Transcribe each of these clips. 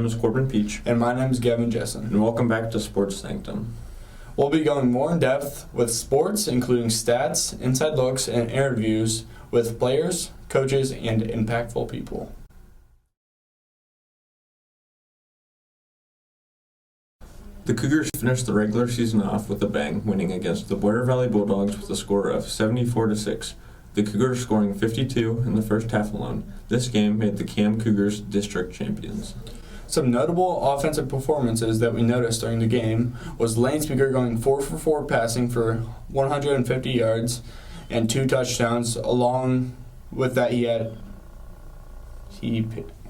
is Corbin Peach. And my name is Gavyn Jessen. And welcome back to Sports Sanctum. We'll be going more in depth with sports, including stats, inside looks, and interviews with players, coaches, and impactful people. The Cougars finished the regular season off with a bang, winning against the Boyer Valley Bulldogs with a score of 74-6. The Cougars scoring 52 in the first half alone. This game made the Cam Cougars district champions. Some notable offensive performances that we noticed during the game was Lane Speaker going 4 for 4 passing for 150 yards and 2 touchdowns. Along with that,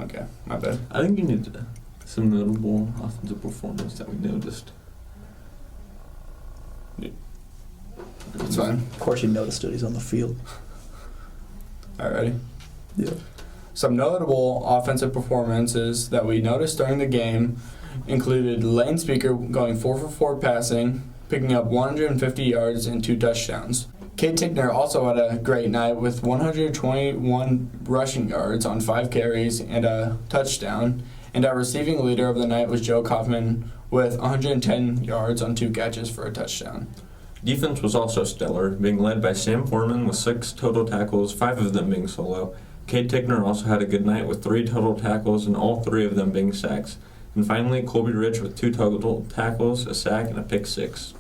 okay, my bad. I think you need some notable offensive performance that we noticed. That's fine. Of course you noticed it. He's on the field. All right, ready? Yeah. Some notable offensive performances that we noticed during the game included Lane Speaker going 4 for 4 passing, picking up 150 yards and 2 touchdowns. Cade Tickner also had a great night with 121 rushing yards on 5 carries and a touchdown. And our receiving leader of the night was Joe Kaufman with 110 yards on 2 catches for a touchdown. Defense was also stellar, being led by Sam Foreman with 6 total tackles, 5 of them being solo. Cade Tickner also had a good night with 3 total tackles and all 3 of them being sacks. And finally, Colby Rich with 2 total tackles, a sack, and a pick 6.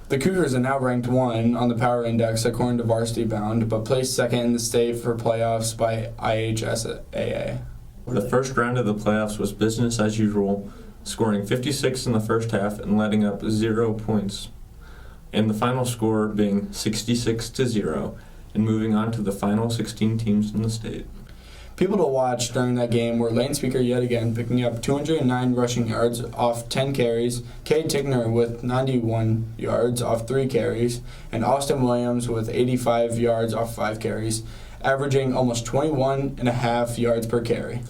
The Cougars are now ranked 1 on the Power Index according to Varsity Bound, but placed 2nd in the state for playoffs by IHSAA. The first round of the playoffs was business as usual, scoring 56 in the first half and letting up 0 points. And the final score being 66-0, and moving on to the final 16 teams in the state. People to watch during that game were Lane Speaker yet again, picking up 209 rushing yards off 10 carries, Cade Tickner with 91 yards off 3 carries, and Austin Williams with 85 yards off 5 carries, averaging almost 21.5 yards per carry.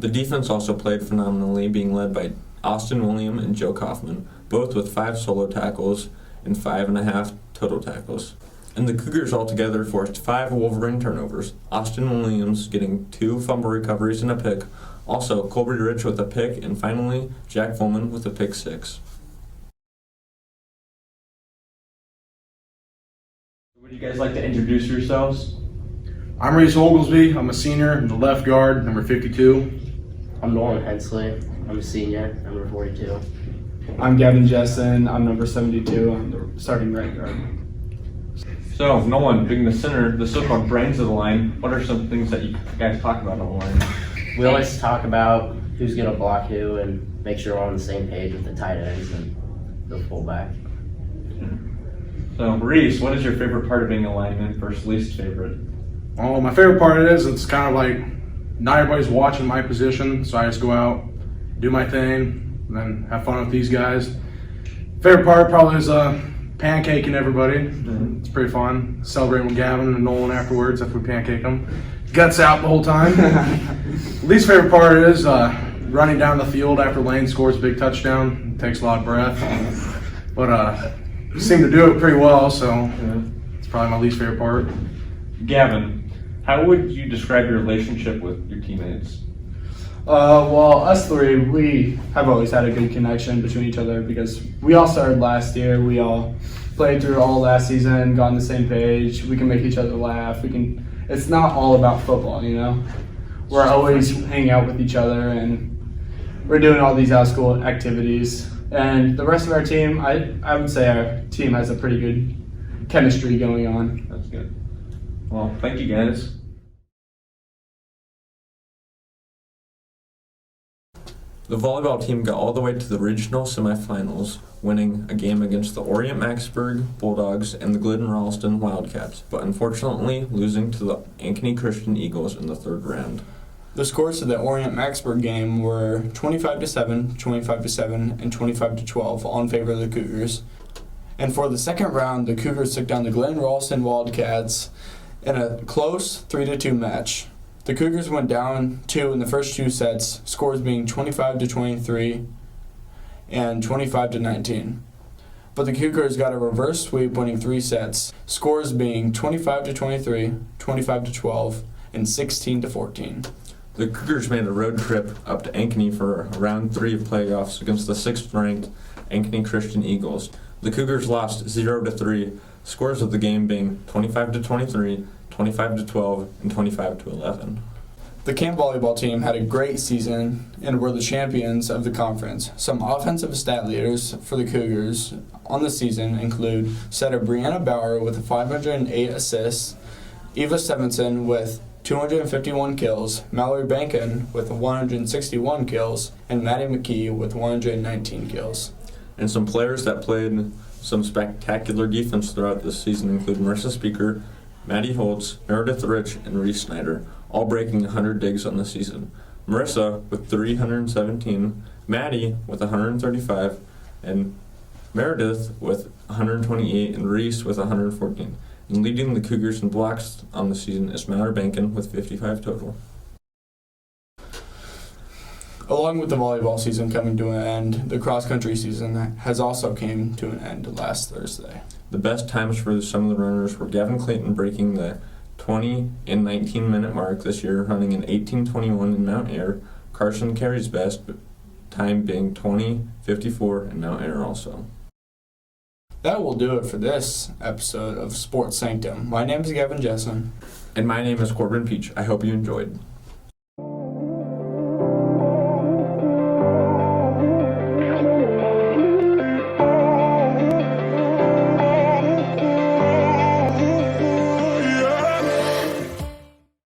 The defense also played phenomenally, being led by Austin Williams and Joe Kaufman, both with 5 solo tackles and 5.5 total tackles. And the Cougars altogether forced 5 Wolverine turnovers, Austin Williams getting 2 fumble recoveries and a pick, also Colby Rich with a pick, and finally Jack Fulman with a pick 6. Would you guys like to introduce yourselves? I'm Reese Oglesby. I'm a senior in the left guard, number 52. I'm Nolan Hensley. I'm a senior, number 42. I'm Gavyn Jessen. I'm number 72. I'm the starting right guard. So, Nolan, being the center, the so-called brains of the line, what are some things that you guys talk about on the line? We always talk about who's going to block who and make sure we're on the same page with the tight ends and the fullback. So, Reese, what is your favorite part of being a lineman versus least favorite? Oh, my favorite part is it's kind of like not everybody's watching my position, so I just go out, do my thing, and then have fun with these guys. Favorite part probably is pancaking everybody. Mm-hmm. It's pretty fun. Celebrating with Gavyn and Nolan afterwards after we pancake them. Guts out the whole time. Least favorite part is running down the field after Lane scores a big touchdown. It takes a lot of breath. But seem to do it pretty well, so it's probably my least favorite part. Gavyn, how would you describe your relationship with your teammates? Well, us 3, we have always had a good connection between each other because we all started last year. We all played through all last season, got on the same page. We can make each other laugh. It's not all about football, you know? We're always hanging out with each other and we're doing all these out-of-school activities. And the rest of our team, I would say our team has a pretty good chemistry going on. That's good. Well, thank you guys. The volleyball team got all the way to the regional semifinals, winning a game against the Orient-Maxburg Bulldogs and the Glidden-Ralston Wildcats, but unfortunately losing to the Ankeny Christian Eagles in the 3rd round. The scores of the Orient-Maxburg game were 25-7, 25-7, and 25-12, all in favor of the Cougars. And for the 2nd round, the Cougars took down the Glidden-Ralston Wildcats in a close 3-2 match. The Cougars went down 2 in the first 2 sets, scores being 25-23 and 25-19. But the Cougars got a reverse sweep, winning 3 sets, scores being 25-23, 25-12, and 16-14. The Cougars made a road trip up to Ankeny for round 3 of playoffs against the 6th-ranked Ankeny Christian Eagles. The Cougars lost 0-3, scores of the game being 25-23, 25-12, and 25-11. The camp volleyball team had a great season and were the champions of the conference. Some offensive stat leaders for the Cougars on the season include setter Brianna Bauer with 508 assists, Eva Stevenson with 251 kills, Mallory Bankin with 161 kills, and Maddie McKee with 119 kills. And some players that played some spectacular defense throughout this season include Marissa Speaker, Maddie Holtz, Meredith Rich, and Reese Snyder, all breaking 100 digs on the season. Marissa with 317, Maddie with 135, and Meredith with 128, and Reese with 114. And leading the Cougars in blocks on the season is Mallory Bankin with 55 total. Along with the volleyball season coming to an end, the cross-country season has also came to an end last Thursday. The best times for some of the runners were Gavyn Clayton breaking the 20 and 19 minute mark this year, running an 18:21 in Mount Ayr. Carson Carey's best time being 20:54 in Mount Ayr also. That will do it for this episode of Sports Sanctum. My name is Gavyn Jessen. And my name is Corbin Peach. I hope you enjoyed.